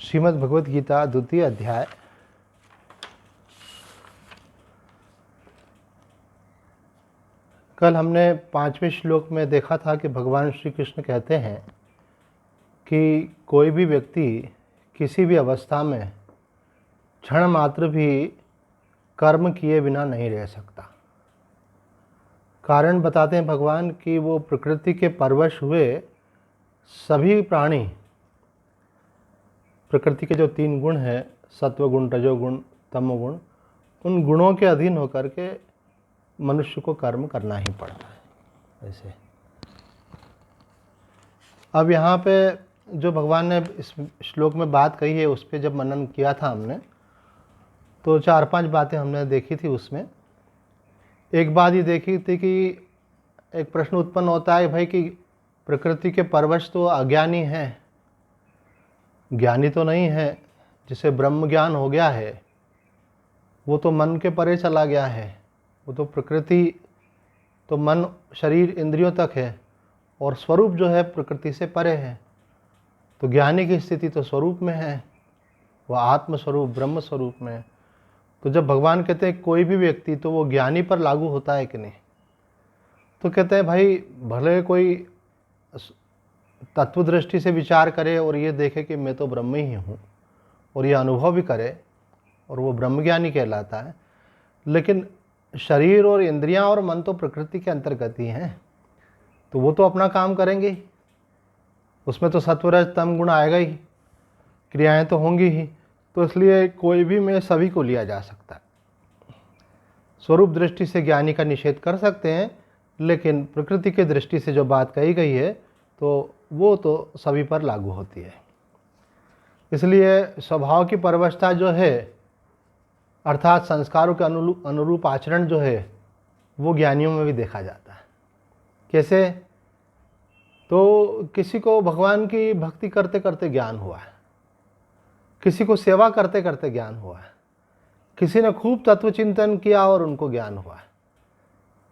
श्रीमद् भगवद गीता द्वितीय अध्याय। कल हमने 5वें श्लोक में देखा था कि भगवान श्री कृष्ण कहते हैं कि कोई भी व्यक्ति किसी भी अवस्था में क्षण मात्र भी कर्म किए बिना नहीं रह सकता। कारण बताते हैं भगवान कि वो प्रकृति के परवश हुए सभी प्राणी, प्रकृति के जो 3 गुण हैं, सत्वगुण, रजोगुण, तमोगुण, उन गुणों के अधीन होकर के मनुष्य को कर्म करना ही पड़ता है। ऐसे अब यहाँ पे जो भगवान ने इस श्लोक में बात कही है, उस पर जब मनन किया था हमने, तो 4-5 बातें हमने देखी थी। उसमें एक बात ये देखी थी कि एक प्रश्न उत्पन्न होता है भाई कि प्रकृति के परवश तो अज्ञानी हैं, ज्ञानी तो नहीं है। जिसे ब्रह्म ज्ञान हो गया है वो तो मन के परे चला गया है। वो तो प्रकृति, तो मन, शरीर, इंद्रियों तक है और स्वरूप जो है प्रकृति से परे है। तो ज्ञानी की स्थिति तो स्वरूप में है, वह आत्म स्वरूप, ब्रह्म स्वरूप में है। तो जब भगवान कहते हैं कोई भी व्यक्ति, तो वो ज्ञानी पर लागू होता है कि नहीं? तो कहते हैं भाई भले कोई तत्व दृष्टि से विचार करे और ये देखे कि मैं तो ब्रह्म ही हूँ, और ये अनुभव भी करे, और वो ब्रह्मज्ञानी कहलाता है। लेकिन शरीर और इंद्रियां और मन तो प्रकृति के अंतर्गत ही हैं, तो वो तो अपना काम करेंगे ही। उसमें तो सत्वरज तम गुण आएगा ही, क्रियाएं तो होंगी ही। तो इसलिए कोई भी में सभी को लिया जा सकता है। स्वरूप दृष्टि से ज्ञानी का निषेध कर सकते हैं, लेकिन प्रकृति की दृष्टि से जो बात कही गई है तो वो तो सभी पर लागू होती है। इसलिए स्वभाव की परवशता जो है, अर्थात संस्कारों के अनुरूप आचरण जो है, वो ज्ञानियों में भी देखा जाता है। कैसे? तो किसी को भगवान की भक्ति करते करते ज्ञान हुआ है, किसी को सेवा करते करते ज्ञान हुआ है, किसी ने खूब तत्व चिंतन किया और उनको ज्ञान हुआ है।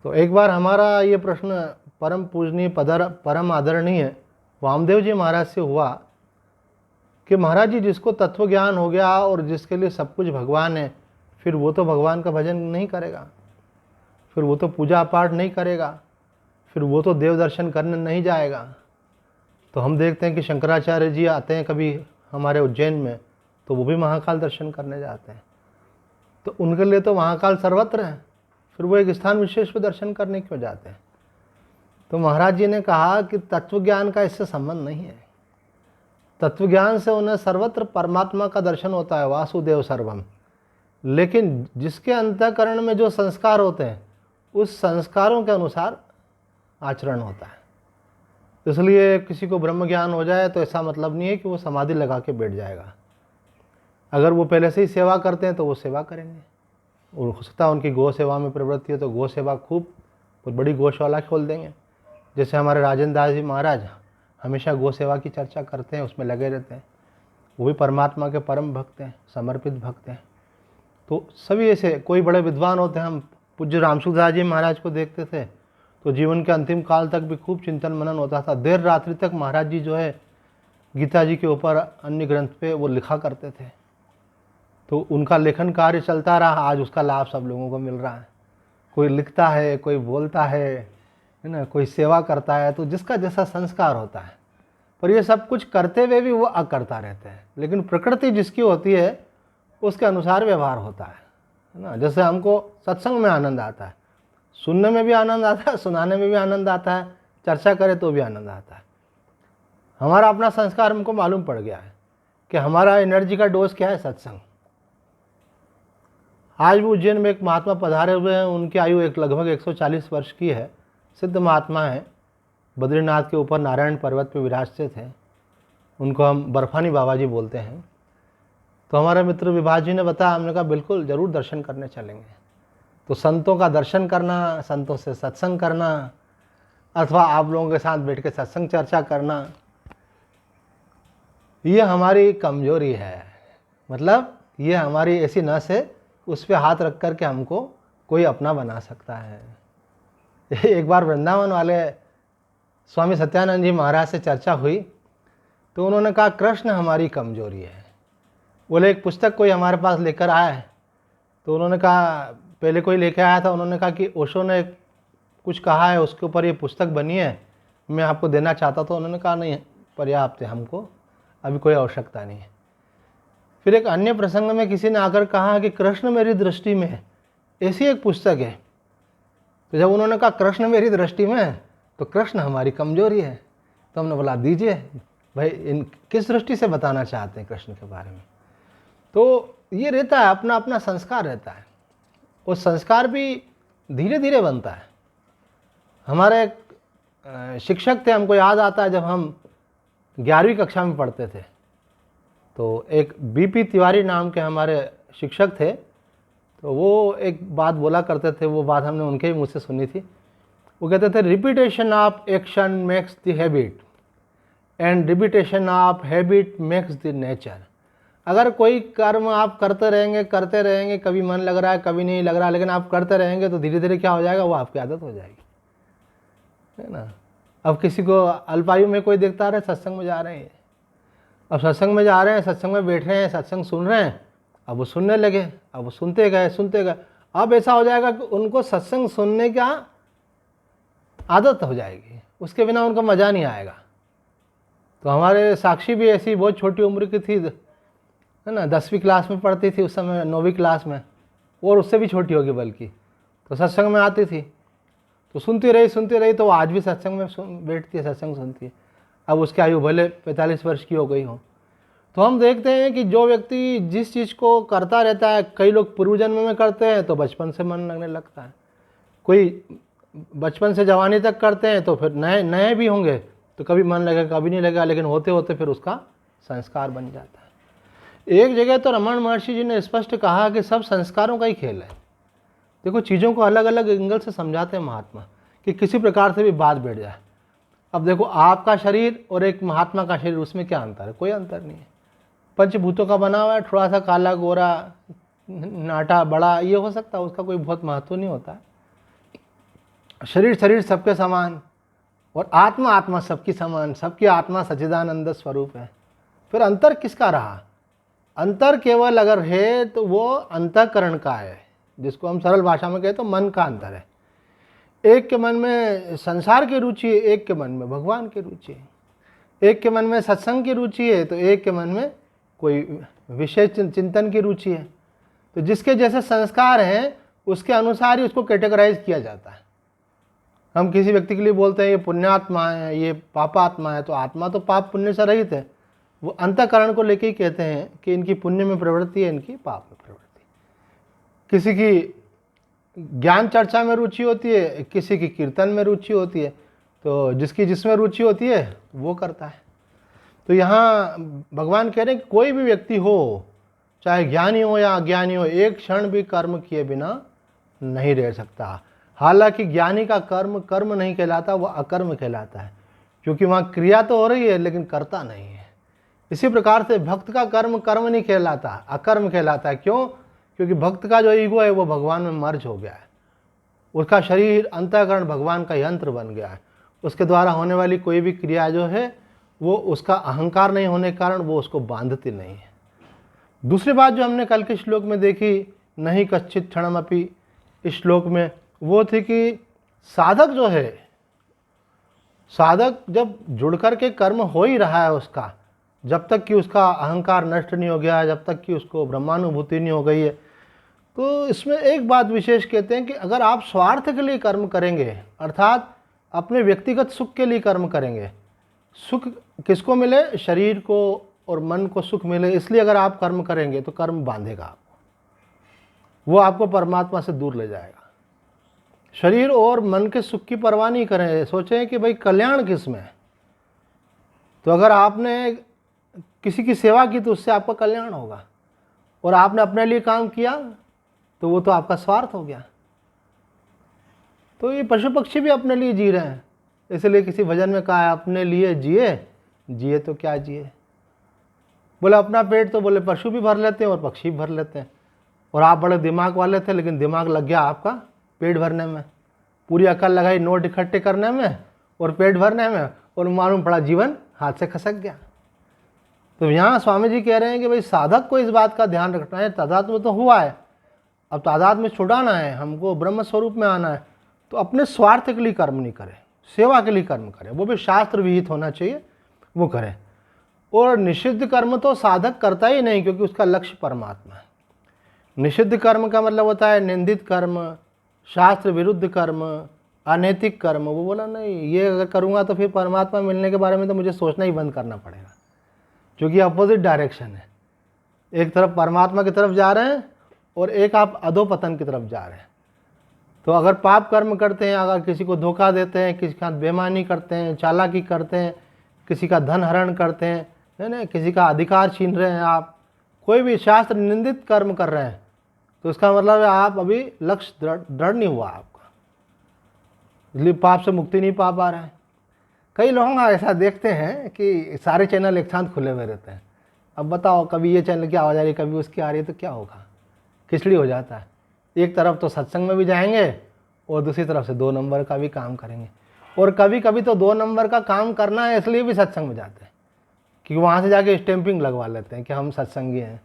तो एक बार हमारा ये प्रश्न परम पूजनीय परम आदरणीय वामदेव जी महाराज से हुआ कि महाराज जी, जिसको तत्व ज्ञान हो गया और जिसके लिए सब कुछ भगवान है, फिर वो तो भगवान का भजन नहीं करेगा, फिर वो तो पूजा पाठ नहीं करेगा, फिर वो तो देव दर्शन करने नहीं जाएगा। तो हम देखते हैं कि शंकराचार्य जी आते हैं कभी हमारे उज्जैन में, तो वो भी महाकाल दर्शन करने जाते हैं। तो उनके लिए तो महाकाल सर्वत्र है, फिर वो एक स्थान विशेष पर दर्शन करने क्यों जाते हैं? तो महाराज जी ने कहा कि तत्व ज्ञान का इससे संबंध नहीं है। तत्व ज्ञान से उन्हें सर्वत्र परमात्मा का दर्शन होता है, वासुदेव सर्वम। लेकिन जिसके अंतःकरण में जो संस्कार होते हैं, उस संस्कारों के अनुसार आचरण होता है। इसलिए किसी को ब्रह्म ज्ञान हो जाए तो ऐसा मतलब नहीं है कि वो समाधि लगा के बैठ जाएगा। अगर वो पहले से ही सेवा करते हैं तो वो सेवा करेंगे, और हो सकता है उनकी गौ सेवा में प्रवृत्ति है तो गौ सेवा खूब बड़ी गौशाला खोल देंगे। जैसे हमारे राजेंद्र दास जी महाराज हमेशा गौ सेवा की चर्चा करते हैं, उसमें लगे रहते हैं। वो भी परमात्मा के परम भक्त हैं, समर्पित भक्त हैं। तो सभी ऐसे कोई बड़े विद्वान होते हैं। हम पूज्य रामसुखदास जी महाराज को देखते थे, तो जीवन के अंतिम काल तक भी खूब चिंतन मनन होता था। देर रात्रि तक महाराज जी जो है गीता जी के ऊपर, अन्य ग्रंथ पे वो लिखा करते थे। तो उनका लेखन कार्य चलता रहा, आज उसका लाभ सब लोगों को मिल रहा है। कोई लिखता है, कोई बोलता है ना, कोई सेवा करता है, तो जिसका जैसा संस्कार होता है। पर ये सब कुछ करते हुए भी वो अकर्ता रहते हैं। लेकिन प्रकृति जिसकी होती है उसके अनुसार व्यवहार होता है ना। जैसे हमको सत्संग में आनंद आता है, सुनने में भी आनंद आता है, सुनाने में भी आनंद आता है, चर्चा करे तो भी आनंद आता है। हमारा अपना संस्कार हमको मालूम पड़ गया है कि हमारा एनर्जी का डोज क्या है, सत्संग। आज भी उज्जैन में एक महात्मा पधारे हुए हैं, उनकी आयु लगभग 140 वर्ष की है। सिद्ध महात्मा है, बद्रीनाथ के ऊपर नारायण पर्वत पर विराजते थे। उनको हम बर्फानी बाबा जी बोलते हैं। तो हमारे मित्र विभाज जी ने बताया, हमने कहा बिल्कुल ज़रूर दर्शन करने चलेंगे। तो संतों का दर्शन करना, संतों से सत्संग करना, अथवा आप लोगों के साथ बैठ के सत्संग चर्चा करना, ये हमारी कमजोरी है। मतलब ये हमारी ऐसी नस है, उस पर हाथ रख कर के हमको कोई अपना बना सकता है। एक बार वृंदावन वाले स्वामी सत्यानंद जी महाराज से चर्चा हुई, तो उन्होंने कहा कृष्ण हमारी कमजोरी है। बोले एक पुस्तक कोई हमारे पास लेकर आया है, तो उन्होंने कहा, पहले कोई लेकर आया था, उन्होंने कहा कि ओशो ने कुछ कहा है उसके ऊपर ये पुस्तक बनी है, मैं आपको देना चाहता था। उन्होंने कहा नहीं, पर्याप्त है, हमको अभी कोई आवश्यकता नहीं है। फिर एक अन्य प्रसंग में किसी ने आकर कहा कि कृष्ण मेरी दृष्टि में है, ऐसी एक पुस्तक है। तो जब उन्होंने कहा कृष्ण मेरी दृष्टि में है, तो कृष्ण हमारी कमजोरी है। तो हमने बोला दीजिए भाई, इन किस दृष्टि से बताना चाहते हैं कृष्ण के बारे में। तो ये रहता है, अपना अपना संस्कार रहता है, वो संस्कार भी धीरे धीरे बनता है। हमारे एक शिक्षक थे, हमको याद आता है जब हम 11वीं कक्षा में पढ़ते थे, तो एक बीपी तिवारी नाम के हमारे शिक्षक थे। तो वो एक बात बोला करते थे, वो बात हमने उनके ही मुझसे सुनी थी। वो कहते थे repetition of action makes the habit and repetition of habit makes the nature. अगर कोई कर्म आप करते रहेंगे, कभी मन लग रहा है कभी नहीं लग रहा, लेकिन आप करते रहेंगे तो धीरे धीरे क्या हो जाएगा, वो आपकी आदत हो जाएगी, है ना। अब किसी को अल्पायु में कोई देखता रहे सत्संग में जा रहे हैं, अब सत्संग में जा रहे हैं, सत्संग में बैठ रहे हैं, सत्संग सुन रहे हैं, अब वो सुनने लगे, अब वो सुनते गए। अब ऐसा हो जाएगा कि उनको सत्संग सुनने का आदत हो जाएगी, उसके बिना उनको मज़ा नहीं आएगा। तो हमारे साक्षी भी ऐसी बहुत छोटी उम्र की थी, है ना, 10वीं क्लास में पढ़ती थी उस समय, 9वीं क्लास में, और उससे भी छोटी होगी बल्कि। तो सत्संग में आती थी, तो सुनती रही, तो आज भी सत्संग में बैठती है, सत्संग सुनती है। अब उसकी आयु भले 45 वर्ष की हो गई हो। तो हम देखते हैं कि जो व्यक्ति जिस चीज़ को करता रहता है, कई लोग पूर्व जन्म में करते हैं तो बचपन से मन लगने लगता है, कोई बचपन से जवानी तक करते हैं तो फिर नए भी होंगे तो कभी मन लगेगा कभी नहीं लगेगा, लेकिन होते होते फिर उसका संस्कार बन जाता है। एक जगह तो रमन महर्षि जी ने स्पष्ट कहा कि सब संस्कारों का ही खेल है। देखो, चीज़ों को अलग अलग एंगल से समझाते हैं महात्मा, कि किसी प्रकार से भी बात बैठ जाए। अब देखो, आपका शरीर और एक महात्मा का शरीर, उसमें क्या अंतर है? कोई अंतर नहीं है। पंचभूतों का बना हुआ है, थोड़ा सा काला गोरा नाटा बड़ा ये हो सकता है, उसका कोई बहुत महत्व नहीं होता है। शरीर सबके समान और आत्मा सबकी समान, सबकी आत्मा सच्चिदानंद स्वरूप है। फिर अंतर किसका रहा? अंतर केवल अगर है तो वो अंतःकरण का है, जिसको हम सरल भाषा में कहें तो मन का अंतर है। एक के मन में संसार की रुचि है, एक के मन में भगवान की रुचि है। एक के मन में सत्संग की रुचि है तो एक के मन में कोई विशेष चिंतन की रुचि है। तो जिसके जैसे संस्कार हैं उसके अनुसार ही उसको कैटेगराइज किया जाता है। हम किसी व्यक्ति के लिए बोलते हैं ये पुण्यात्मा है, ये पापात्मा है, तो आत्मा तो पाप पुण्य से रहित है। वो अंतःकरण को लेके ही कहते हैं कि इनकी पुण्य में प्रवृत्ति है, इनकी पाप में प्रवृत्ति। किसी की ज्ञान चर्चा में रुचि होती है, किसी की कीर्तन में रुचि होती है, तो जिसकी जिसमें रुचि होती है वो करता है। तो यहाँ भगवान कह रहे हैं कि कोई भी व्यक्ति हो, चाहे ज्ञानी हो या अज्ञानी हो, एक क्षण भी कर्म किए बिना नहीं रह सकता। हालांकि ज्ञानी का कर्म कर्म नहीं कहलाता, वह अकर्म कहलाता है, क्योंकि वहाँ क्रिया तो हो रही है लेकिन करता नहीं है। इसी प्रकार से भक्त का कर्म कर्म नहीं कहलाता, अकर्म कहलाता है। क्यों? क्योंकि भक्त का जो ईगो है वो भगवान में मर्ज हो गया है, उसका शरीर अंतःकरण भगवान का यंत्र बन गया है। उसके द्वारा होने वाली कोई भी क्रिया जो है वो उसका अहंकार नहीं होने के कारण वो उसको बांधती नहीं है। दूसरी बात जो हमने कल के श्लोक में देखी, नहीं कच्चित क्षणमपि, इस श्लोक में वो थी कि साधक जो है, साधक जब जुड़ कर के कर्म हो ही रहा है उसका, जब तक कि उसका अहंकार नष्ट नहीं हो गया, जब तक कि उसको ब्रह्मानुभूति नहीं हो गई है, तो इसमें एक बात विशेष कहते हैं कि अगर आप स्वार्थ के लिए कर्म करेंगे, अर्थात अपने व्यक्तिगत सुख के लिए कर्म करेंगे, सुख किसको मिले? शरीर को और मन को सुख मिले, इसलिए अगर आप कर्म करेंगे तो कर्म बांधेगा आपको, वो आपको परमात्मा से दूर ले जाएगा। शरीर और मन के सुख की परवाह नहीं करें, सोचें कि भाई कल्याण किस में है। तो अगर आपने किसी की सेवा की तो उससे आपका कल्याण होगा, और आपने अपने लिए काम किया तो वो तो आपका स्वार्थ हो गया। तो ये पशु पक्षी भी अपने लिए जी रहे हैं, इसलिए किसी भजन में कहा है अपने लिए जिए तो क्या जिए। बोले अपना पेट, तो बोले पशु भी भर लेते हैं और पक्षी भी भर लेते हैं। और आप बड़े दिमाग वाले थे, लेकिन दिमाग लग गया आपका पेट भरने में, पूरी अकल लगाई नोट इकट्ठे करने में और पेट भरने में, और मालूम पड़ा जीवन हाथ से खसक गया। तो यहाँ स्वामी जी कह रहे हैं कि भाई साधक को इस बात का ध्यान रखना है, तादात्म्य तो हुआ है, अब तादात्म्य छुड़ाना है, हमको ब्रह्म स्वरूप में आना है, तो अपने स्वार्थ के लिए कर्म नहीं करें, सेवा के लिए कर्म करें, वो भी शास्त्र विहित होना चाहिए, वो करें। और निषिद्ध कर्म तो साधक करता ही नहीं, क्योंकि उसका लक्ष्य परमात्मा है। निषिद्ध कर्म का मतलब होता है निंदित कर्म, शास्त्र विरुद्ध कर्म, अनैतिक कर्म। वो बोला नहीं, ये अगर करूँगा तो फिर परमात्मा मिलने के बारे में तो मुझे सोचना ही बंद करना पड़ेगा, क्योंकि अपोजिट डायरेक्शन है। एक तरफ परमात्मा की तरफ जा रहे हैं और एक आप अधोपतन की तरफ जा रहे हैं। तो अगर पाप कर्म करते हैं, अगर किसी को धोखा देते हैं, किसी का बेईमानी करते हैं, चालाकी करते हैं, किसी का धन हरण करते हैं, है ना, किसी का अधिकार छीन रहे हैं, आप कोई भी शास्त्र निंदित कर्म कर रहे हैं, तो इसका मतलब है आप अभी लक्ष्य दृढ़ नहीं हुआ आपका, इसलिए पाप से मुक्ति नहीं पा रहे हैं। कई लोग ऐसा देखते हैं कि सारे चैनल एक साथ खुले हुए रहते हैं। अब बताओ, कभी ये चैनल की आवाज़ आ रही है, कभी उसकी आ रही है, तो क्या होगा, खिचड़ी हो जाता है। एक तरफ तो सत्संग में भी जाएंगे और दूसरी तरफ से 2 नंबर का भी काम करेंगे, और कभी कभी तो 2 नंबर का काम करना है इसलिए भी सत्संग में जाते हैं, क्योंकि वहाँ से जाके स्टैंपिंग लगवा लेते हैं कि हम सत्संगी हैं।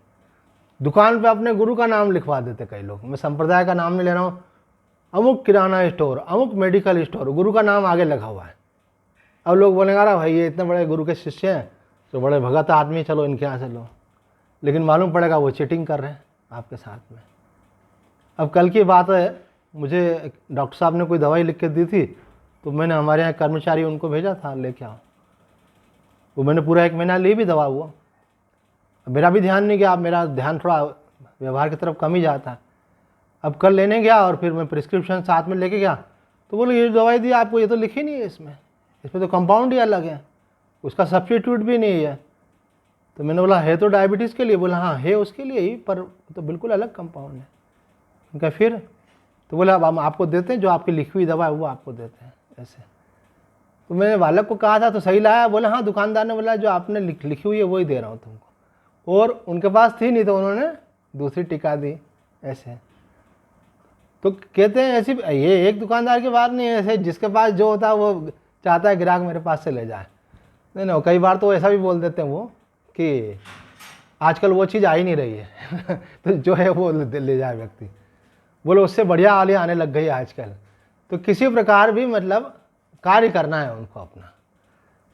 दुकान पे अपने गुरु का नाम लिखवा देते कई लोग, मैं संप्रदाय का नाम नहीं ले रहा हूँ, अमुक किराना स्टोर, अमुक मेडिकल स्टोर, गुरु का नाम आगे लगा हुआ है। अब लोग बोलेंगे अरे भाई ये इतने बड़े गुरु के शिष्य हैं, तो बड़े भगत आदमी, चलो इनके यहाँ से लो, लेकिन मालूम पड़ेगा वो चीटिंग कर रहे हैं आपके साथ में। अब कल की बात है, मुझे डॉक्टर साहब ने कोई दवाई लिख के दी थी, तो मैंने हमारे यहाँ कर्मचारी उनको भेजा था लेके आओ, वो मैंने पूरा 1 महीना ली भी दवा। हुआ मेरा भी ध्यान नहीं गया, अब मेरा ध्यान थोड़ा व्यवहार की तरफ कम ही जाता है। अब कल लेने गया और फिर मैं प्रिस्क्रिप्शन साथ में लेके गया, तो बोले ये दवाई दी आपको, ये तो लिखी नहीं है इसमें तो कंपाउंड ही अलग है, उसका सब्स्टिट्यूट भी नहीं है। तो मैंने बोला है तो डायबिटीज़ के लिए, बोला हाँ है उसके लिए ही, पर तो बिल्कुल अलग कंपाउंड है। उनका फिर तो बोला अब हम आपको देते हैं, जो आपकी लिखी हुई दवा है वो आपको देते हैं ऐसे। तो मैंने बालक को कहा था तो सही लाया, बोला हाँ दुकानदार ने बोला जो आपने लिखी हुई है वही दे रहा हूँ तुमको, और उनके पास थी नहीं तो उन्होंने दूसरी टिका दी ऐसे। तो कहते हैं ऐसी, ये एक दुकानदार की बात नहीं है, ऐसे जिसके पास जो होता है वो चाहता है ग्राहक मेरे पास से ले जाए। नहीं, कई बार तो ऐसा भी बोल देते हैं वो कि आजकल वो चीज़ आ ही नहीं रही है तो जो है वो ले जाए व्यक्ति, बोलो उससे बढ़िया वाली आने लग गई आजकल। तो किसी प्रकार भी मतलब कार्य करना है उनको अपना।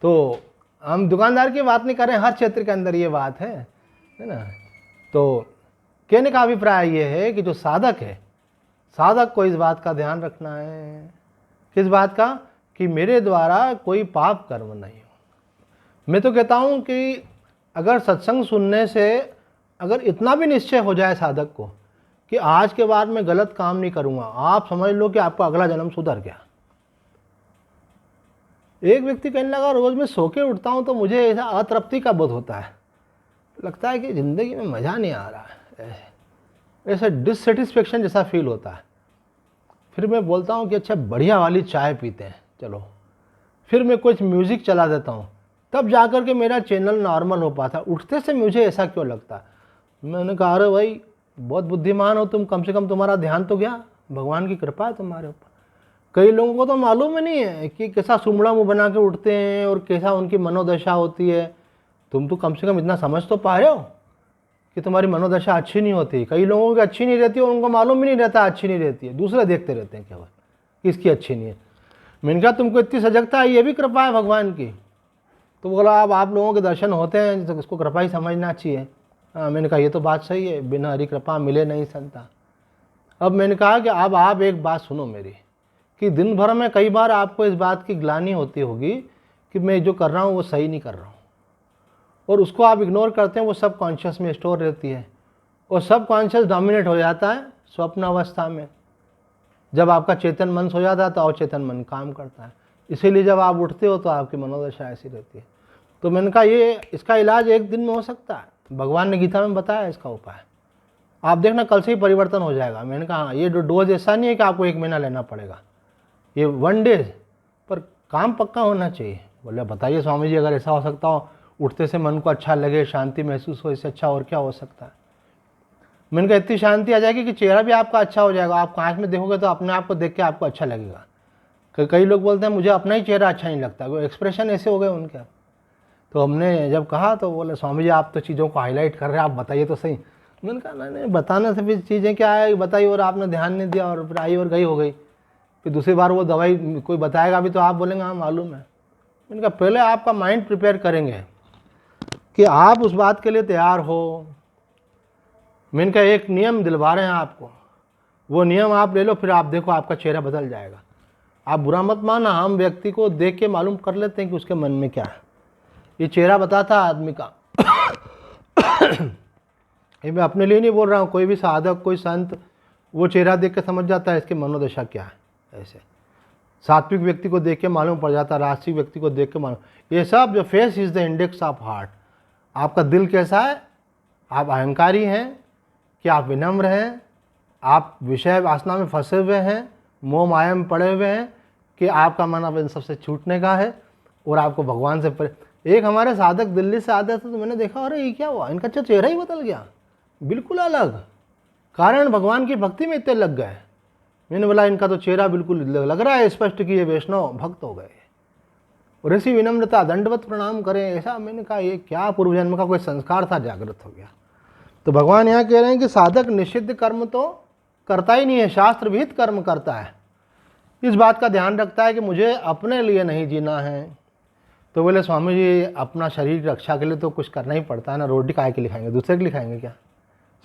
तो हम दुकानदार की बात नहीं कर रहे हैं, हर क्षेत्र के अंदर ये बात है ना। तो कहने का अभिप्राय ये है कि जो साधक है, साधक को इस बात का ध्यान रखना है, किस बात का, कि मेरे द्वारा कोई पाप कर्म नहीं हो। मैं तो कहता हूँ कि अगर सत्संग सुनने से अगर इतना भी निश्चय हो जाए साधक को कि आज के बाद मैं गलत काम नहीं करूँगा, आप समझ लो कि आपका अगला जन्म सुधर गया। एक व्यक्ति कहने लगा रोज़ मैं सो के उठता हूँ तो मुझे ऐसा अतृप्ति का बोध होता है, लगता है कि ज़िंदगी में मज़ा नहीं आ रहा है, ऐसा डिससेटिस्फेक्शन जैसा फील होता है। फिर मैं बोलता हूँ कि अच्छा बढ़िया वाली चाय पीते हैं चलो, फिर मैं कुछ म्यूज़िक चला देता हूँ, तब जाकर के मेरा चैनल नॉर्मल हो पाता। उठते से मुझे ऐसा क्यों लगता। मैंने कहा अरे भाई बहुत बुद्धिमान हो तुम, कम से कम तुम्हारा ध्यान तो गया, भगवान की कृपा है तुम्हारे ऊपर। कई लोगों को तो मालूम ही नहीं है कि कैसा सुमड़ा मुँह बना के उठते हैं और कैसा उनकी मनोदशा होती है। तुम तो कम से कम इतना समझ तो पा रहे हो कि तुम्हारी मनोदशा अच्छी नहीं होती। कई लोगों की अच्छी नहीं रहती है, उनको मालूम भी नहीं रहता अच्छी नहीं रहती है, दूसरे देखते रहते हैं केवल किसकी अच्छी नहीं है। मैंने कहा तुमको इतनी सजगता है, ये भी कृपा है भगवान की। तो बोला अब आप लोगों के दर्शन होते हैं तो इसको कृपा ही समझना चाहिए। हाँ, मैंने कहा ये तो बात सही है, बिना हरी कृपा मिले नहीं संता। अब मैंने कहा कि अब आप एक बात सुनो मेरी, कि दिन भर में कई बार आपको इस बात की ग्लानि होती होगी कि मैं जो कर रहा हूँ वो सही नहीं कर रहा हूँ, और उसको आप इग्नोर करते हैं, वो सब कॉन्शियस में स्टोर रहती है, और सब कॉन्शियस डोमिनेट हो जाता है स्वप्न अवस्था में। जब आपका चेतन मन सो जाता है तो अवचेतन मन काम करता है, इसीलिए जब आप उठते हो तो आपकी मनोदशा ऐसी रहती है। तो मैंने कहा ये इसका इलाज एक दिन में हो सकता है, भगवान ने गीता में बताया इसका उपाय, आप देखना कल से ही परिवर्तन हो जाएगा। मैंने कहा हाँ, ये डोज ऐसा नहीं है कि आपको 1 महीना लेना पड़ेगा, ये 1 डे, पर काम पक्का होना चाहिए। बोले बताइए स्वामी जी, अगर ऐसा हो सकता हो उठते से मन को अच्छा लगे, शांति महसूस हो, इससे अच्छा और क्या हो सकता है। मैंने कहा इतनी शांति आ जाएगी कि चेहरा भी आपका अच्छा हो जाएगा, आप कांच में देखोगे तो अपने आप को देख के आपको अच्छा लगेगा। कई लोग बोलते हैं मुझे अपना ही चेहरा अच्छा नहीं लगता, वो एक्सप्रेशन ऐसे हो गए उनके। तो हमने जब कहा तो बोले स्वामी जी आप तो चीज़ों को हाईलाइट कर रहे हैं, आप बताइए तो सही। मैंने कहा नहीं बताने से फिर चीज़ें क्या है, बताई और आपने ध्यान नहीं दिया और फिर आई और गई हो गई। फिर दूसरी बार वो दवाई कोई बताएगा भी तो आप बोलेंगे हाँ मालूम है। मैंने कहा पहले आपका माइंड प्रिपेयर करेंगे कि आप उस बात के लिए तैयार हो। मैंने कहा एक नियम दिलवा रहे हैं आपको, वो नियम आप ले लो, फिर आप देखो आपका चेहरा बदल जाएगा। आप बुरा मत माना, हम व्यक्ति को देख के मालूम कर लेते हैं कि उसके मन में क्या है। ये चेहरा बताता है आदमी का। ये मैं अपने लिए नहीं बोल रहा हूँ, कोई भी साधक कोई संत वो चेहरा देख के समझ जाता है इसकी मनोदशा क्या है। ऐसे सात्विक व्यक्ति को देख के मालूम पड़ जाता है, राजसिक व्यक्ति को देख के मालूम। ये सब जो face is the index of heart. आपका दिल कैसा है, आप अहंकारी हैं कि आप विनम्र हैं, आप विषय वासना में फंसे हुए हैं, मोह माया में पड़े हुए हैं, कि आपका मन अब इन सबसे छूटने का है और आपको भगवान से एक हमारे साधक दिल्ली से आते थे तो मैंने देखा अरे ये क्या हुआ, इनका चेहरा ही बदल गया, बिल्कुल अलग। कारण भगवान की भक्ति में इतने लग गए। मैंने बोला इनका तो चेहरा बिल्कुल लग रहा है स्पष्ट कि ये वैष्णव भक्त हो गए और ऐसी विनम्रता, दंडवत प्रणाम करें ऐसा। मैंने कहा ये क्या पूर्व जन्म का कोई संस्कार था, जागृत हो गया। तो भगवान यहाँ कह रहे हैं कि साधक निषिद्ध कर्म तो करता ही नहीं है, शास्त्र विहित कर्म करता है। इस बात का ध्यान रखता है कि मुझे अपने लिए नहीं जीना है। तो बोले स्वामी जी अपना शरीर की रक्षा के लिए तो कुछ करना ही पड़ता है ना, रोटी काहे के लिए खाएंगे, दूसरे के लिए खाएंगे क्या?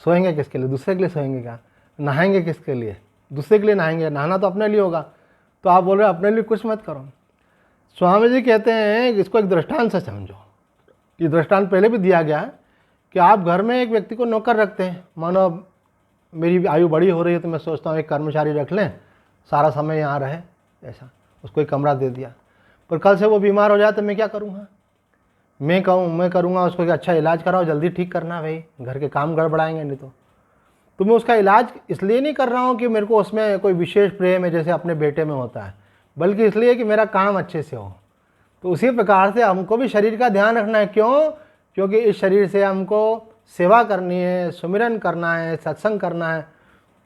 सोएंगे किसके लिए, दूसरे के लिए सोएंगे क्या? नहाएंगे किसके लिए, दूसरे के लिए नहाएंगे? नहाना तो अपने लिए होगा। तो आप बोल रहे अपने लिए कुछ मत करो। स्वामी जी कहते हैं इसको एक दृष्टांत से समझो। ये दृष्टांत पहले भी दिया गया है कि आप घर में एक व्यक्ति को नौकर रखते हैं। मानो मेरी आयु बड़ी हो रही है तो मैं सोचता हूँ एक कर्मचारी रख लें, सारा समय यहाँ रहे, ऐसा उसको एक कमरा दे दिया। पर कल से वो बीमार हो जाए तो मैं क्या करूँगा? मैं करूँगा उसको कि अच्छा इलाज कराओ, जल्दी ठीक करना भाई, घर के काम गड़बड़ाएंगे नहीं तो मैं उसका इलाज इसलिए नहीं कर रहा हूँ कि मेरे को उसमें कोई विशेष प्रेम है जैसे अपने बेटे में होता है, बल्कि इसलिए कि मेरा काम अच्छे से हो। तो उसी प्रकार से हमको भी शरीर का ध्यान रखना है। क्यों? क्योंकि इस शरीर से हमको सेवा करनी है, सुमिरन करना है, सत्संग करना है।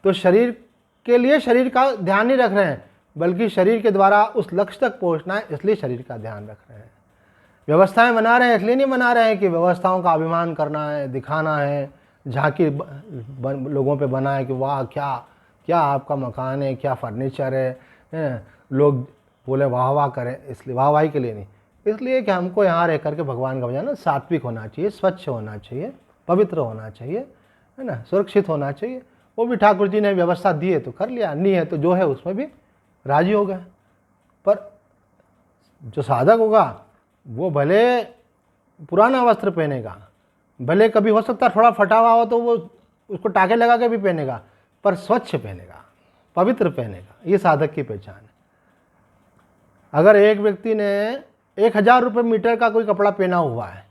तो शरीर के लिए शरीर का ध्यान नहीं रख रहे हैं, बल्कि शरीर के द्वारा उस लक्ष्य तक पहुंचना है, इसलिए शरीर का ध्यान रख रहे हैं। व्यवस्थाएं बना रहे हैं इसलिए नहीं बना रहे हैं कि व्यवस्थाओं का अभिमान करना है, दिखाना है, झांकी लोगों पे बना है कि वाह क्या क्या आपका मकान है, क्या फर्नीचर है, लोग बोले वाह वाह करें, इसलिए वाहवाही के लिए नहीं, इसलिए कि हमको यहाँ रह करके भगवान का भजन सात्विक होना चाहिए, स्वच्छ होना चाहिए, पवित्र होना चाहिए, है ना, सुरक्षित होना चाहिए। वो भी ठाकुर जी ने व्यवस्था दी है तो कर लिया, नहीं है तो जो है उसमें भी राजी हो गए। पर जो साधक होगा वो भले पुराना वस्त्र पहनेगा, भले कभी हो सकता है थोड़ा फटा हुआ हो तो वो उसको टाके लगा के भी पहनेगा, पर स्वच्छ पहनेगा, पवित्र पहनेगा। ये साधक की पहचान है। अगर एक व्यक्ति ने 1000 रुपये मीटर का कोई कपड़ा पहना हुआ है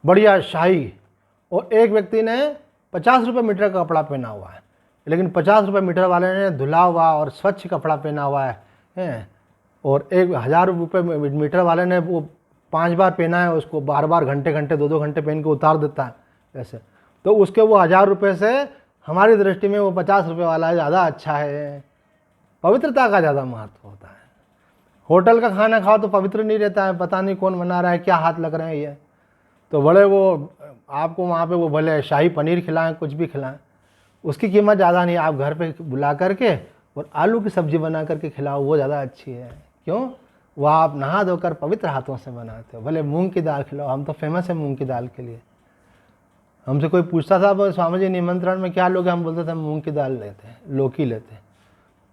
बढ़िया शाही, और एक व्यक्ति ने 50 रुपये मीटर का कपड़ा पहना हुआ है, लेकिन 50 रुपये मीटर वाले ने धुला हुआ और स्वच्छ कपड़ा पहना हुआ है, और 1000 रुपये मीटर वाले ने वो 5 बार पहना है, उसको बार बार घंटे 2-2 घंटे पहन के उतार देता है ऐसे, तो उसके वो 1000 रुपये से हमारी दृष्टि में वो 50 रुपये वाला ज़्यादा अच्छा है। पवित्रता का ज़्यादा महत्व होता है। होटल का खाना खाओ तो पवित्र नहीं रहता है, पता नहीं कौन बना रहा है, क्या हाथ लग रहे हैं ये। तो बड़े वो आपको वहाँ पे वो भले शाही पनीर खिलाएं, कुछ भी खिलाएं, उसकी कीमत ज़्यादा नहीं। आप घर पे बुला करके और आलू की सब्ज़ी बना करके खिलाओ, वो ज़्यादा अच्छी है। क्यों? वह आप नहा धोकर पवित्र हाथों से बनाते हो। भले मूंग की दाल खिलाओ, हम तो फेमस है मूंग की दाल के लिए। हमसे कोई पूछता था स्वामी जी निमंत्रण में क्या लोगे, हम बोलते थे मूंग की दाल लेते हैं, लौकी लेते हैं।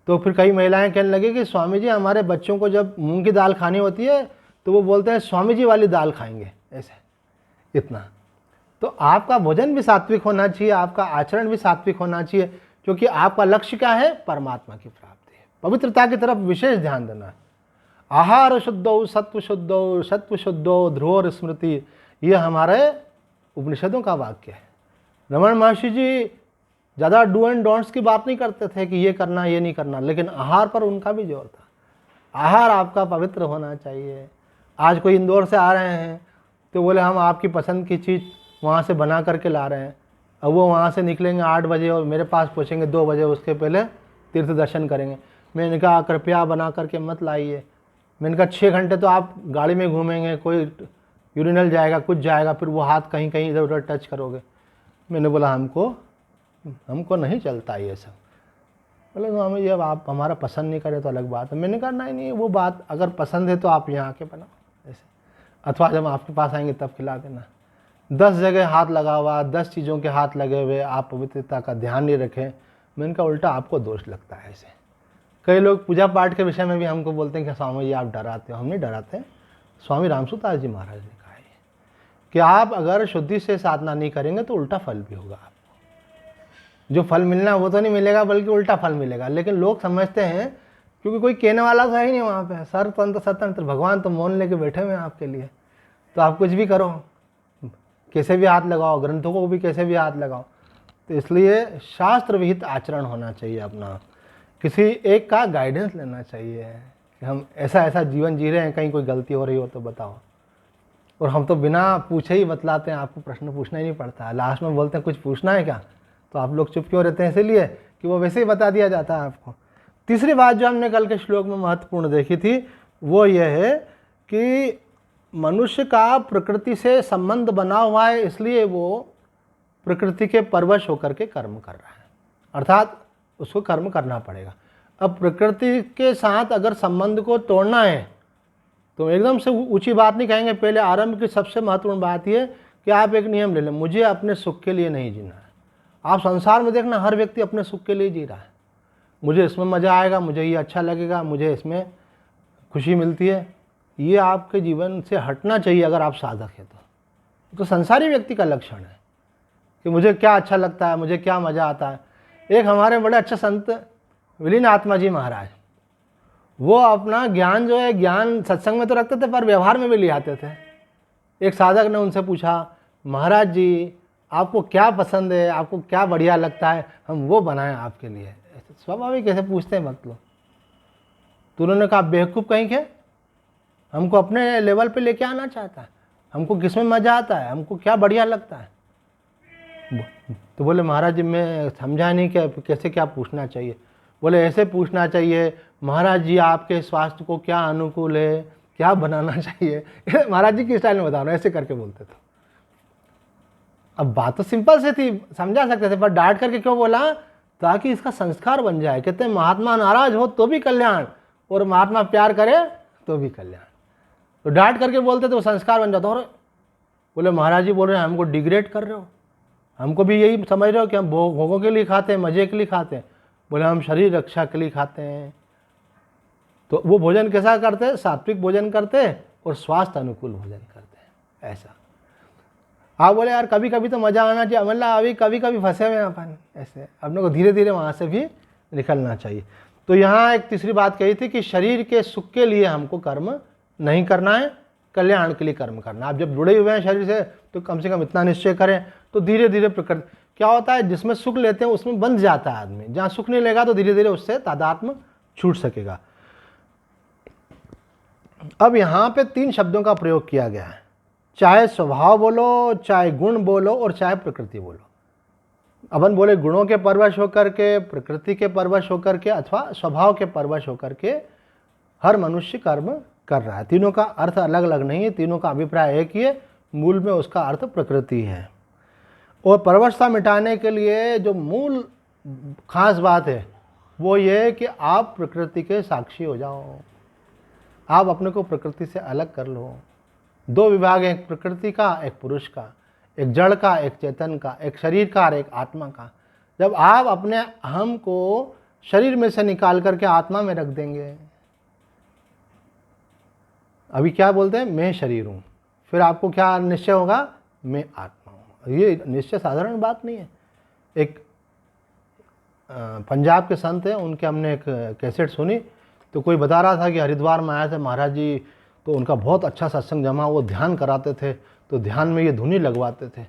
तो फिर कई महिलाएं कहने लगी कि स्वामी जी हमारे बच्चों को जब मूंग की दाल खानी होती है तो वो बोलते हैं स्वामी जी वाली दाल खाएंगे, ऐसे इतना। तो आपका भोजन भी सात्विक होना चाहिए, आपका आचरण भी सात्विक होना चाहिए, क्योंकि आपका लक्ष्य क्या है? परमात्मा की प्राप्ति है। पवित्रता की तरफ विशेष ध्यान देना है। आहार शुद्धो सत्व शुद्धो सत्व शुद्धो ध्रुव स्मृति, ये हमारे उपनिषदों का वाक्य है। रमण महर्षि जी ज़्यादा डू एंड डोंट्स की बात नहीं करते थे कि ये करना ये नहीं करना, लेकिन आहार पर उनका भी जोर था। आहार आपका पवित्र होना चाहिए। आज कोई इंदौर से आ रहे हैं तो बोले हम आपकी पसंद की चीज़ वहाँ से बना करके ला रहे हैं। अब वो वहाँ से निकलेंगे 8 बजे और मेरे पास पहुँचेंगे 2 बजे, उसके पहले तीर्थ दर्शन करेंगे। मैंने कहा कृपया बना करके मत लाइए। मैंने कहा 6 घंटे तो आप गाड़ी में घूमेंगे, कोई यूरिनल जाएगा, कुछ जाएगा, फिर वो हाथ कहीं कहीं इधर उधर टच करोगे। मैंने बोला हमको नहीं चलता ये सब। बोले स्वामी जी अब आप हमारा पसंद नहीं करे तो अलग बात है। मैंने कहा नहीं, वो बात अगर पसंद है तो आप यहाँ आके बनाओ ऐसे, अथवा जब आपके पास आएंगे तब खिला देना। 10 जगह हाथ लगा हुआ, 10 चीज़ों के हाथ लगे हुए, आप पवित्रता का ध्यान नहीं रखें। मैंने कहा उल्टा आपको दोष लगता है ऐसे। कई लोग पूजा पाठ के विषय में भी हमको बोलते हैं कि स्वामी जी आप डराते हो। हम नहीं डराते। स्वामी रामसुदास जी महाराज ने कहा है कि आप अगर शुद्धि से साधना नहीं करेंगे तो उल्टा फल भी होगा आपको। जो फल मिलना है वो तो नहीं मिलेगा, बल्कि उल्टा फल मिलेगा। लेकिन लोग समझते हैं क्योंकि कोई कहने वाला तो है ही नहीं वहाँ पे, सर्वतंत्र स्वतंत्र भगवान तो मौन लेके बैठे हुए हैं आपके लिए, तो आप कुछ भी करो, कैसे भी हाथ लगाओ, ग्रंथों को भी कैसे भी हाथ लगाओ। तो इसलिए शास्त्र विहित आचरण होना चाहिए अपना। किसी एक का गाइडेंस लेना चाहिए कि हम ऐसा ऐसा जीवन जी रहे हैं, कहीं कोई गलती हो रही हो तो बताओ। और हम तो बिना पूछे ही बतलाते हैं, आपको प्रश्न पूछना ही नहीं पड़ता है। लास्ट में बोलते हैं कुछ पूछना है क्या, तो आप लोग चुप क्यों रहते हैं, इसीलिए कि वो वैसे ही बता दिया जाता है आपको। तीसरी बात जो हमने कल के श्लोक में महत्वपूर्ण देखी थी वो ये है कि मनुष्य का प्रकृति से संबंध बना हुआ है, इसलिए वो प्रकृति के परवश होकर के कर्म कर रहा है, अर्थात उसको कर्म करना पड़ेगा। अब प्रकृति के साथ अगर संबंध को तोड़ना है तो एकदम से ऊंची बात नहीं कहेंगे। पहले आरंभ की सबसे महत्वपूर्ण बात यह कि आप एक नियम ले लें, मुझे अपने सुख के लिए नहीं जीना है। आप संसार में देखना हर व्यक्ति अपने सुख के लिए जी रहा है, मुझे इसमें मज़ा आएगा, मुझे ये अच्छा लगेगा, मुझे इसमें खुशी मिलती है। ये आपके जीवन से हटना चाहिए अगर आप साधक हैं तो संसारी व्यक्ति का लक्षण है कि मुझे क्या अच्छा लगता है, मुझे क्या मज़ा आता है। एक हमारे बड़े अच्छे संत विलीन आत्मा जी महाराज, वो अपना ज्ञान जो है, ज्ञान सत्संग में तो रखते थे पर व्यवहार में भी ले आते थे। एक साधक ने उनसे पूछा, महाराज जी आपको क्या पसंद है, आपको क्या बढ़िया लगता है, हम वो बनाएं आपके लिए। स्वाभाविक कैसे पूछते हैं मत लो। तो उन्होंने कहा बेवकूफ़ कहीं के, हमको अपने लेवल पे लेके आना चाहता है, हमको किस में मज़ा आता है, हमको क्या बढ़िया लगता है। तो बोले महाराज जी मैं समझा नहीं कि कैसे क्या पूछना चाहिए। बोले ऐसे पूछना चाहिए, महाराज जी आपके स्वास्थ्य को क्या अनुकूल है, क्या बनाना चाहिए। महाराज जी की स्टाइल में बता रहा हूँ, ऐसे करके बोलते थे। अब बात तो सिंपल से थी, समझा सकते थे, पर डांट करके क्यों बोला, ताकि इसका संस्कार बन जाए। कहते हैं महात्मा नाराज हो तो भी कल्याण, और महात्मा प्यार करे तो भी कल्याण। तो डांट करके बोलते तो संस्कार बन जाता। और बोले महाराज जी बोल रहे हैं हमको डिग्रेड कर रहे हो, हमको भी यही समझ रहे हो कि हम भोगों के लिए खाते हैं, मज़े के लिए खाते हैं। बोले हम शरीर रक्षा के लिए खाते हैं। तो वो भोजन कैसा करते हैं, सात्विक भोजन करते हैं और स्वास्थ्य अनुकूल भोजन करते हैं। ऐसा आप बोले यार कभी कभी तो मज़ा आना चाहिए, मतलब अभी कभी कभी फंसे हुए हैं अपन, ऐसे अपने को धीरे धीरे वहाँ से भी निकलना चाहिए। तो यहाँ एक तीसरी बात कही थी कि शरीर के सुख के लिए हमको कर्म नहीं करना है, कल्याण के लिए कर्म करना। आप जब जुड़े हुए हैं शरीर से तो कम से कम इतना निश्चय करें, तो धीरे धीरे प्रकृति क्या होता है, जिसमें सुख लेते हैं उसमें बंध जाता है आदमी। जहाँ सुख नहीं लेगा तो धीरे धीरे उससे तादात्म्य छूट सकेगा। अब यहाँ पे 3 शब्दों का प्रयोग किया गया है, चाहे स्वभाव बोलो, चाहे गुण बोलो और चाहे प्रकृति बोलो। अपन बोले गुणों के परवश होकर के, प्रकृति के परवश होकर के, अथवा स्वभाव के परवश होकर के हर मनुष्य कर्म कर रहा है। तीनों का अर्थ अलग अलग नहीं है, तीनों का अभिप्राय एक ही है, मूल में उसका अर्थ प्रकृति है। और परवशता मिटाने के लिए जो मूल खास बात है वो ये है कि आप प्रकृति के साक्षी हो जाओ, आप अपने को प्रकृति से अलग कर लो। 2 विभाग हैं, एक प्रकृति का, एक पुरुष का, एक जड़ का, एक चेतन का, एक शरीर का और एक आत्मा का। जब आप अपने अहम को शरीर में से निकाल करके आत्मा में रख देंगे, अभी क्या बोलते हैं मैं शरीर हूँ, फिर आपको क्या निश्चय होगा, मैं आत्मा हूँ। ये निश्चय साधारण बात नहीं है। एक पंजाब के संत हैं, उनके हमने एक कैसेट सुनी, तो कोई बता रहा था कि हरिद्वार में आए थे महाराज जी, तो उनका बहुत अच्छा सत्संग जमा, वो ध्यान कराते थे, तो ध्यान में ये धुनी लगवाते थे।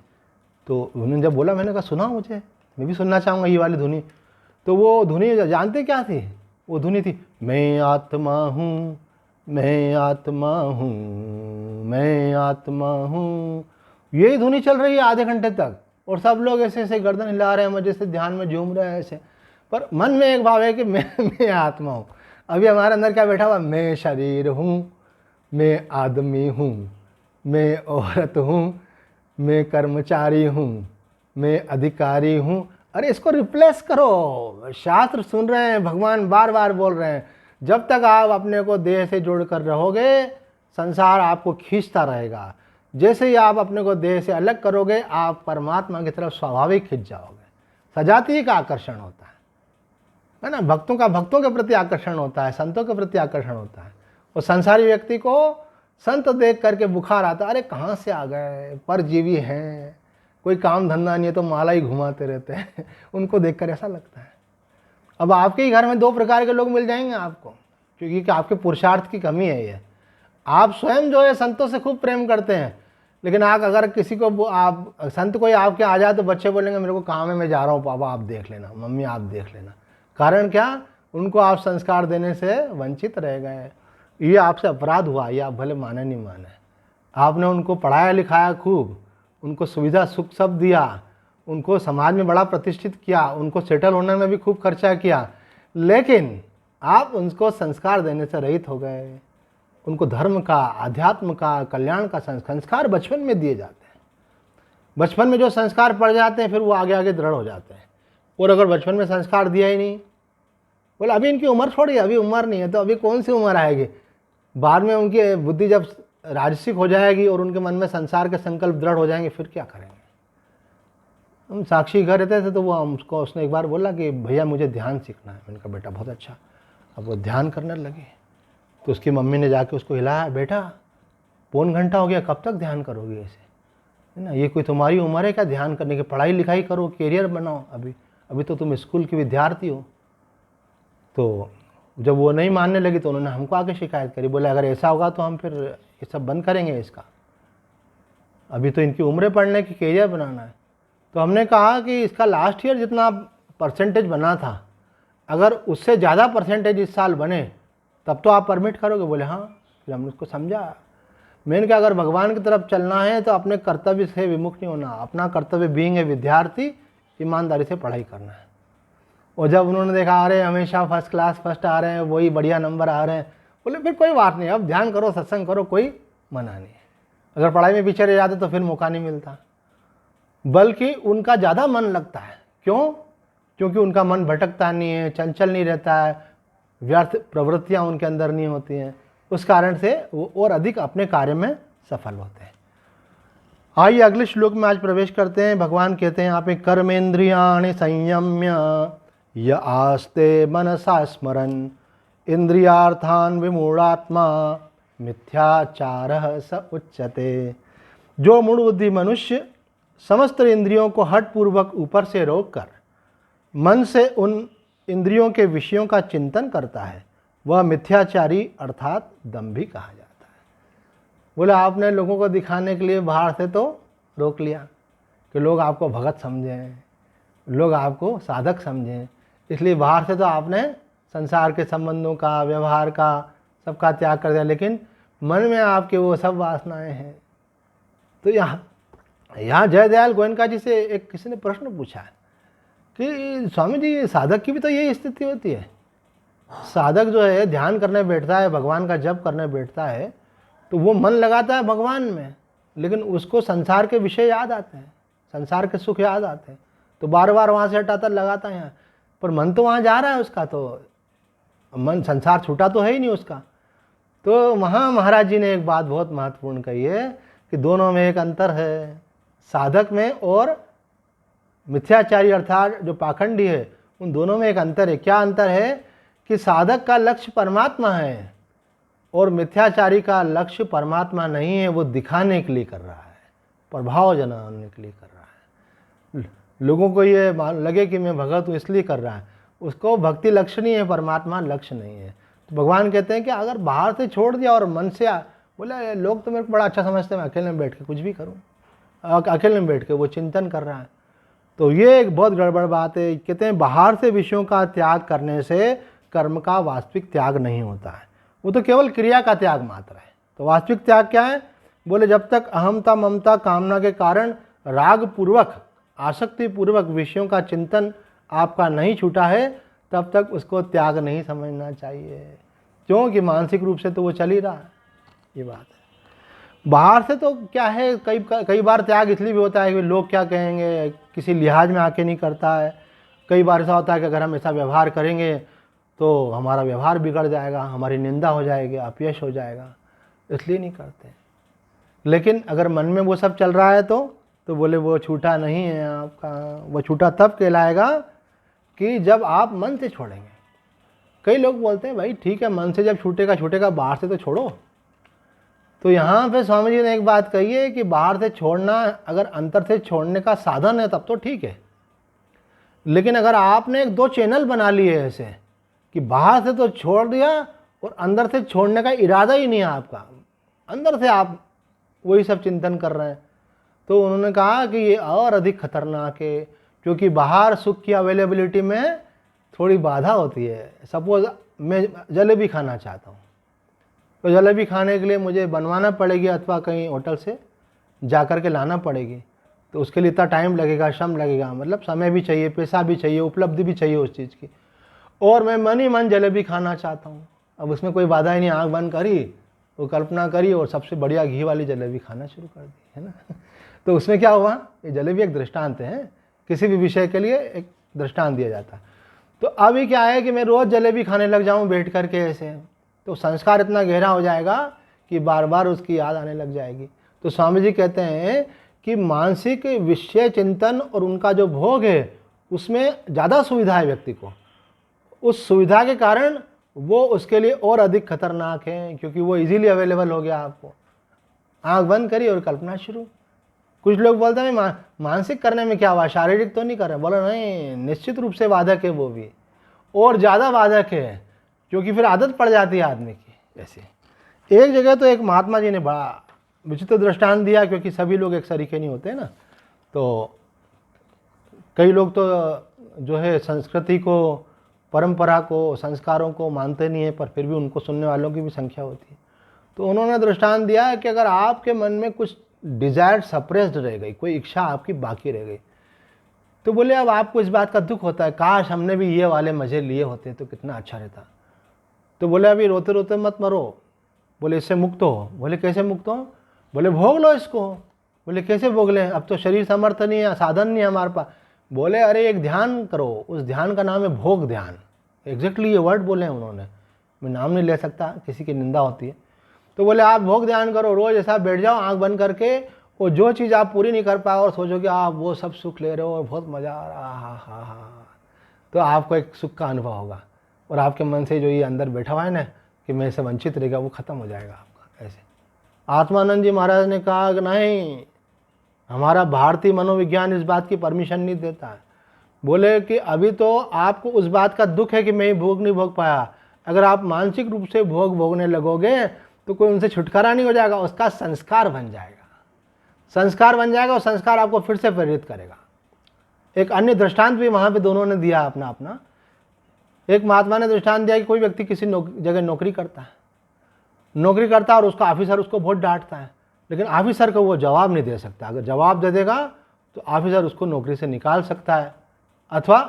तो उन्होंने जब बोला, मैंने कहा सुना मुझे, मैं भी सुनना चाहूँगा ये वाली धुनी। तो वो धुनी जानते क्या थी, वो धुनी थी मैं आत्मा हूँ, मैं आत्मा हूँ, मैं आत्मा हूँ। यही धुनी चल रही है आधे घंटे तक, और सब लोग ऐसे ऐसे गर्दन हिला रहे हैं, मजे से ध्यान में झूम रहे हैं ऐसे, पर मन में एक भाव है कि मैं आत्मा हूँ। अभी हमारे अंदर क्या बैठा हुआ, मैं शरीर हूँ, मैं आदमी हूँ, मैं औरत हूँ, मैं कर्मचारी हूँ, मैं अधिकारी हूँ। अरे इसको रिप्लेस करो। शास्त्र सुन रहे हैं, भगवान बार बार बोल रहे हैं, जब तक आप अपने को देह से जोड़ कर रहोगे संसार आपको खींचता रहेगा। जैसे ही आप अपने को देह से अलग करोगे आप परमात्मा की तरफ स्वाभाविक खिंच जाओगे। सजातीय का आकर्षण होता है ना, भक्तों का भक्तों के प्रति आकर्षण होता है, संतों के प्रति आकर्षण होता है। और संसारी व्यक्ति को संत देख करके बुखार आता है, अरे कहाँ से आ गए, परजीवी हैं, कोई काम धंधा नहीं है तो माला ही घुमाते रहते हैं उनको देखकर ऐसा लगता है। अब आपके ही घर में दो प्रकार के लोग मिल जाएंगे आपको, क्योंकि आपके पुरुषार्थ की कमी है ये। आप स्वयं जो है संतों से खूब प्रेम करते हैं, लेकिन आप अगर किसी को आप संत कोई आपके आ जाए तो बच्चे बोलेंगे मेरे को काम है, मैं जा रहा हूँ, पापा आप देख लेना, मम्मी आप देख लेना। कारण क्या, उनको आप संस्कार देने से वंचित रह गए। ये आपसे अपराध हुआ, ये आप भले माने नहीं माने। आपने उनको पढ़ाया लिखाया खूब, उनको सुविधा सुख सब दिया, उनको समाज में बड़ा प्रतिष्ठित किया, उनको सेटल होने में भी खूब खर्चा किया, लेकिन आप उनको संस्कार देने से रहित हो गए। उनको धर्म का, अध्यात्म का, कल्याण का संस्कार बचपन में दिए जाते हैं। बचपन में जो संस्कार पड़ जाते हैं फिर वो आगे आगे दृढ़ हो जाते हैं। और अगर बचपन में संस्कार दिया ही नहीं, बोले अभी इनकी उम्र थोड़ी, अभी उम्र नहीं है तो अभी कौन सी उम्र आएगी, बाद में उनकी बुद्धि जब राजसिक हो जाएगी और उनके मन में संसार के संकल्प दृढ़ हो जाएंगे फिर क्या करेंगे। हम साक्षी घर रहते थे तो वो हमको उसने एक बार बोला कि भैया मुझे ध्यान सीखना है। मैंने कहा बेटा बहुत अच्छा। अब वो ध्यान करने लगे तो उसकी मम्मी ने जाके उसको हिलाया, बेटा पौन घंटा हो गया, कब तक ध्यान करोगे ऐसे, है ना, ये कोई तुम्हारी उम्र है क्या ध्यान करने की, पढ़ाई लिखाई करो, कैरियर बनाओ, अभी तो तुम स्कूल के विद्यार्थी हो। तो जब वो नहीं मानने लगी तो उन्होंने हमको आके शिकायत करी, बोले अगर ऐसा होगा तो हम फिर ये सब बंद करेंगे इसका, अभी तो इनकी उम्र पढ़ने की, कैरियर बनाना है। तो हमने कहा कि इसका लास्ट ईयर जितना परसेंटेज बना था, अगर उससे ज़्यादा परसेंटेज इस साल बने तब तो आप परमिट करोगे। बोले हाँ। फिर हमने उसको समझा, मैंने कहा अगर भगवान की तरफ चलना है तो अपने कर्तव्य से विमुख नहीं होना। अपना कर्तव्य बीइंग ए विद्यार्थी ईमानदारी से पढ़ाई करना है। और जब उन्होंने देखा अरे हमेशा फर्स्ट क्लास फर्स्ट आ रहे हैं, वही बढ़िया नंबर आ रहे हैं, बोले फिर कोई बात नहीं, अब ध्यान करो, सत्संग करो, कोई मना नहीं। अगर पढ़ाई में पीछे रह जाते तो फिर मौका नहीं मिलता, बल्कि उनका ज़्यादा मन लगता है। क्यों? क्योंकि उनका मन भटकता नहीं है, चंचल नहीं रहता है, व्यर्थ प्रवृत्तियाँ उनके अंदर नहीं होती हैं। उस कारण से वो और अधिक अपने कार्य में सफल होते हैं। आइए अगले श्लोक में आज प्रवेश करते हैं। भगवान कहते हैं यहाँ पे, कर्मेंद्रियाणि संयम्य य आस्ते मनसा स्मरन् इंद्रियार्थान विमूढ़ात्मा मिथ्याचारः स उच्यते। जो मूढ़ बुद्धि मनुष्य समस्त इंद्रियों को हठपूर्वक ऊपर से रोककर मन से उन इंद्रियों के विषयों का चिंतन करता है वह मिथ्याचारी अर्थात दंभी कहा जाता है। बोले आपने लोगों को दिखाने के लिए बाहर से तो रोक लिया कि लोग आपको भगत समझें, लोग आपको साधक समझें, इसलिए बाहर से तो आपने संसार के संबंधों का, व्यवहार का, सबका त्याग कर दिया, लेकिन मन में आपके वो सब वासनाएं हैं। तो यहाँ जयदयाल गोयनका जी से एक किसी ने प्रश्न पूछा कि स्वामी जी साधक की भी तो यही स्थिति होती है। साधक जो है ध्यान करने बैठता है, भगवान का जप करने बैठता है, तो वो मन लगाता है भगवान में, लेकिन उसको संसार के विषय याद आते हैं, संसार के सुख याद आते हैं, तो बार बार वहाँ से हटाता लगाता है यहाँ, पर मन तो वहाँ जा रहा है उसका, तो मन संसार छूटा तो है ही नहीं उसका। तो वहाँ महाराज जी ने एक बात बहुत महत्वपूर्ण कही है कि दोनों में एक अंतर है, साधक में और मिथ्याचारी अर्थात जो पाखंडी है, उन दोनों में एक अंतर है। क्या अंतर है कि साधक का लक्ष्य परमात्मा है और मिथ्याचारी का लक्ष्य परमात्मा नहीं है, वो दिखाने के लिए कर रहा है, प्रभाव जमाने के लिए कर रहा है। लोगों को ये लगे कि मैं भगत हूँ इसलिए कर रहा है, उसको भक्ति लक्ष्य नहीं है, परमात्मा लक्ष्य नहीं है। तो भगवान कहते हैं कि अगर बाहर से छोड़ दिया और मन से बोले लोग तो मेरे को बड़ा अच्छा समझते हैं, मैं अकेले में बैठ के कुछ भी करूँ, अकेले में बैठ के वो चिंतन कर रहा है, तो ये एक बहुत गड़बड़ बात है। कहते हैं बाहर से विषयों का त्याग करने से कर्म का वास्तविक त्याग नहीं होता है, वो तो केवल क्रिया का त्याग मात्र है। तो वास्तविक त्याग क्या है? बोले जब तक अहमता ममता कामना के कारण राग पूर्वक आसक्ति पूर्वक विषयों का चिंतन आपका नहीं छूटा है, तब तक उसको त्याग नहीं समझना चाहिए, क्योंकि मानसिक रूप से तो वो चल ही रहा है। ये बात है। बाहर से तो क्या है, कई कई बार त्याग इसलिए भी होता है कि लोग क्या कहेंगे, किसी लिहाज में आके नहीं करता है। कई बार ऐसा होता है कि अगर हम ऐसा व्यवहार करेंगे तो हमारा व्यवहार बिगड़ जाएगा, हमारी निंदा हो जाएगी, अपयश हो जाएगा, इसलिए नहीं करते। लेकिन अगर मन में वो सब चल रहा है तो बोले वो छूटा नहीं है आपका। वो छूटा तब कहलाएगा कि जब आप मन से छोड़ेंगे। कई लोग बोलते हैं भाई ठीक है, मन से जब छूटेगा छूटेगा, बाहर से तो छोड़ो। तो यहाँ पे स्वामी जी ने एक बात कही है कि बाहर से छोड़ना अगर अंतर से छोड़ने का साधन है तब तो ठीक है, लेकिन अगर आपने एक दो चैनल बना लिए ऐसे कि बाहर से तो छोड़ दिया और अंदर से छोड़ने का इरादा ही नहीं है आपका, अंदर से आप वही सब चिंतन कर रहे हैं, तो उन्होंने कहा कि ये और अधिक खतरनाक है, क्योंकि बाहर सुख की अवेलेबिलिटी में थोड़ी बाधा होती है। सपोज मैं जलेबी खाना चाहता हूँ, तो जलेबी खाने के लिए मुझे बनवाना पड़ेगी अथवा कहीं होटल से जा कर के लाना पड़ेगी, तो उसके लिए इतना टाइम लगेगा, श्रम लगेगा, मतलब समय भी चाहिए, पैसा भी चाहिए, उपलब्धि भी चाहिए उस चीज़ की। और मैं मन ही मन जलेबी खाना चाहता हूँ, अब उसमें कोई बाधा ही नहीं, आँख बंद करी, वो कल्पना करी और सबसे बढ़िया घी वाली जलेबी खाना शुरू कर दी, है ना। तो उसमें क्या हुआ, ये जलेबी एक दृष्टांत है, किसी भी विषय के लिए एक दृष्टांत दिया जाता है। तो अभी क्या है कि मैं रोज़ जलेबी खाने लग जाऊँ बैठ करके ऐसे, तो संस्कार इतना गहरा हो जाएगा कि बार बार उसकी याद आने लग जाएगी। तो स्वामी जी कहते हैं कि मानसिक विषय चिंतन और उनका जो भोग है उसमें ज़्यादा सुविधा है व्यक्ति को, उस सुविधा के कारण वो उसके लिए और अधिक खतरनाक है, क्योंकि वो इजीली अवेलेबल हो गया आपको। आंख बंद करी और कल्पना शुरू। कुछ लोग बोलते हैं मानसिक करने में क्या हुआ, शारीरिक तो नहीं कर रहे, बोला नहीं, निश्चित रूप से बाधक है, वो भी और ज़्यादा बाधक है, क्योंकि फिर आदत पड़ जाती है आदमी की। ऐसे एक जगह तो एक महात्मा जी ने बड़ा विचित्र दृष्टांत दिया, क्योंकि सभी लोग एक सरीके नहीं होते ना, तो कई लोग तो जो है संस्कृति को, परंपरा को, संस्कारों को मानते नहीं है, पर फिर भी उनको सुनने वालों की भी संख्या होती है। तो उन्होंने दृष्टांत दिया कि अगर आपके मन में कुछ डिज़ायर सप्रेस्ड रह गई, कोई इच्छा आपकी बाकी रह गई, तो बोले अब आपको इस बात का दुख होता है, काश हमने भी ये वाले मज़े लिए होते तो कितना अच्छा रहता। तो बोले अभी रोते रोते मत मरो, बोले इससे मुक्त हो। बोले कैसे मुक्त हो? बोले भोग लो इसको। बोले कैसे भोग लें, अब तो शरीर समर्थ नहीं है, साधन नहीं है हमारे पास। बोले अरे एक ध्यान करो, उस ध्यान का नाम है भोग ध्यान। एग्जैक्टली ये वर्ड बोले हैं उन्होंने, मैं नाम नहीं ले सकता, किसी की निंदा होती है। तो बोले आप भोग ध्यान करो, रोज़ ऐसा बैठ जाओ आंख बंद करके, और जो चीज़ आप पूरी नहीं कर पाओ और सोचो कि आप वो सब सुख ले रहे हो और बहुत मज़ा आ रहा, हा, तो आपको एक सुख का अनुभव होगा, और आपके मन से जो ये अंदर बैठा हुआ है ना कि मैं इससे वंचित रहेगा, वो ख़त्म हो जाएगा आपका। ऐसे आत्मानंद जी महाराज ने कहा कि नहीं, हमारा भारतीय मनोविज्ञान इस बात की परमिशन नहीं देता है। बोले कि अभी तो आपको उस बात का दुख है कि मैं भोग नहीं भोग पाया, अगर आप मानसिक रूप से भोग भोगने लगोगे तो कोई उनसे छुटकारा नहीं हो जाएगा, उसका संस्कार बन जाएगा, संस्कार बन जाएगा, और संस्कार आपको फिर से प्रेरित करेगा। एक अन्य दृष्टांत भी वहाँ पे दोनों ने दिया अपना अपना। एक महात्मा ने दृष्टांत दिया कि कोई व्यक्ति किसी जगह नौकरी करता है और उसका ऑफिसर उसको बहुत डांटता है, लेकिन ऑफिसर को वो जवाब नहीं दे सकता। अगर जवाब दे देगा तो ऑफिसर उसको नौकरी से निकाल सकता है अथवा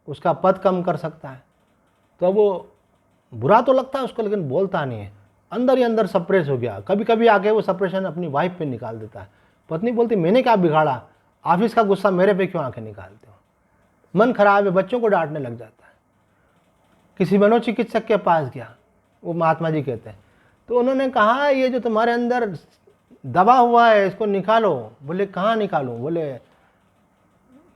उसका पद कम कर सकता है। तो वो बुरा तो लगता है उसको, लेकिन बोलता नहीं है, अंदर ही अंदर सप्रेस हो गया। कभी कभी आके वो सप्रेशन अपनी वाइफ पे निकाल देता है। पत्नी बोलती मैंने क्या बिगाड़ा, ऑफिस का गुस्सा मेरे पे क्यों आके निकालते हो। मन खराब है, बच्चों को डांटने लग जाता है। किसी मनोचिकित्सक के पास गया, वो महात्मा जी कहते हैं, तो उन्होंने कहा ये जो तुम्हारे अंदर दबा हुआ है इसको निकालो। बोले कहाँ निकालूं? बोले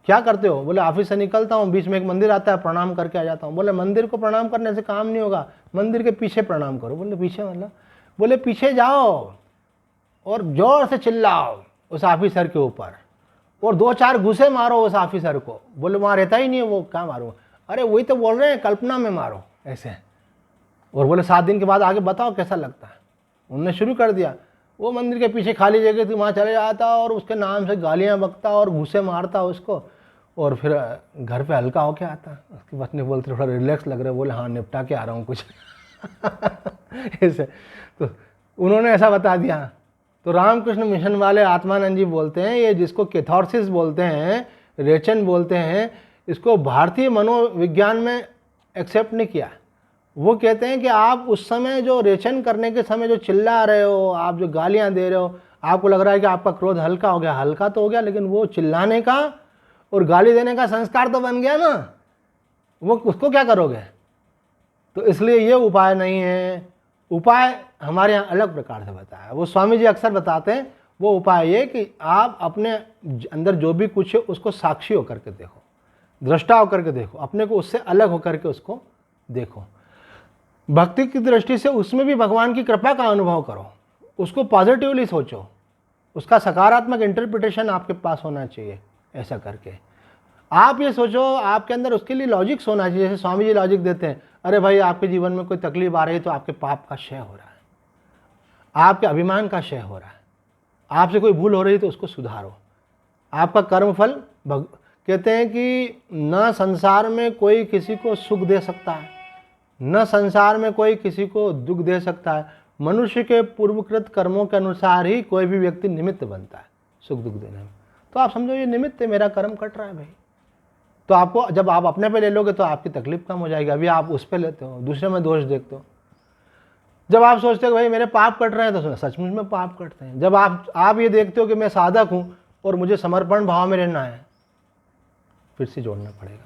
क्या करते हो? बोले ऑफिस से निकलता हूँ, बीच में एक मंदिर आता है, प्रणाम करके आ जाता हूँ। बोले मंदिर को प्रणाम करने से काम नहीं होगा, मंदिर के पीछे प्रणाम करो। बोले पीछे मतलब? बोले पीछे जाओ और जोर से चिल्लाओ उस ऑफिसर के ऊपर और 2-4 घुसे मारो उस ऑफिसर को। बोले वहाँ रहता ही नहीं है वो, क्या मारो? अरे वही तो बोल रहे हैं, कल्पना में मारो ऐसे। और बोले 7 दिन के बाद आगे बताओ कैसा लगता है। उनने शुरू कर दिया, वो मंदिर के पीछे खाली जगह थी, वहाँ चले जाता और उसके नाम से गालियाँ बकता और घुसे मारता उसको, और फिर घर पे हल्का होके आता। उसकी पत्नी बोलती थोड़ा रिलैक्स लग रहा है। बोले हाँ निपटा के आ रहा हूँ कुछ ऐसे। तो उन्होंने ऐसा बता दिया। तो रामकृष्ण मिशन वाले आत्मानंद जी बोलते हैं ये जिसको कैथार्सिस बोलते हैं, रेचन बोलते हैं, इसको भारतीय मनोविज्ञान में एक्सेप्ट नहीं किया। वो कहते हैं कि आप उस समय जो रेचन करने के समय जो चिल्ला रहे हो, आप जो गालियां दे रहे हो, आपको लग रहा है कि आपका क्रोध हल्का हो गया, हल्का तो हो गया, लेकिन वो चिल्लाने का और गाली देने का संस्कार तो बन गया ना, वो उसको क्या करोगे। तो इसलिए ये उपाय नहीं है। उपाय हमारे यहाँ अलग प्रकार से बताया है। वो स्वामी जी अक्सर बताते हैं, वो उपाय ये कि आप अपने अंदर जो भी कुछ है उसको साक्षी होकर के देखो, दृष्टा होकर के देखो, अपने को उससे अलग होकर के उसको देखो। भक्ति की दृष्टि से उसमें भी भगवान की कृपा का अनुभव करो, उसको पॉजिटिवली सोचो, उसका सकारात्मक इंटरप्रिटेशन आपके पास होना चाहिए। ऐसा करके आप ये सोचो, आपके अंदर उसके लिए लॉजिक्स होना चाहिए। जैसे स्वामी जी लॉजिक देते हैं, अरे भाई आपके जीवन में कोई तकलीफ आ रही है तो आपके पाप का क्षय हो रहा है, आपके अभिमान का क्षय हो रहा है, आपसे कोई भूल हो रही है तो उसको सुधारो, आपका कर्मफल कहते हैं कि न संसार में कोई किसी को सुख दे सकता है, न संसार में कोई किसी को दुख दे सकता है। मनुष्य के पूर्वकृत कर्मों के अनुसार ही कोई भी व्यक्ति निमित्त बनता है सुख दुख देने में। तो आप समझो ये निमित्त है, मेरा कर्म कट रहा है भाई। तो आपको जब आप अपने पे ले लोगे तो आपकी तकलीफ कम हो जाएगी। अभी आप उस पे लेते हो, दूसरे में दोष देखते हो। जब आप सोचते हो भाई मेरे पाप कट रहे हैं तो सचमुच में पाप कटते हैं। जब आप ये देखते हो कि मैं साधक हूं और मुझे समर्पण भाव में रहना है, फिर से जोड़ना पड़ेगा।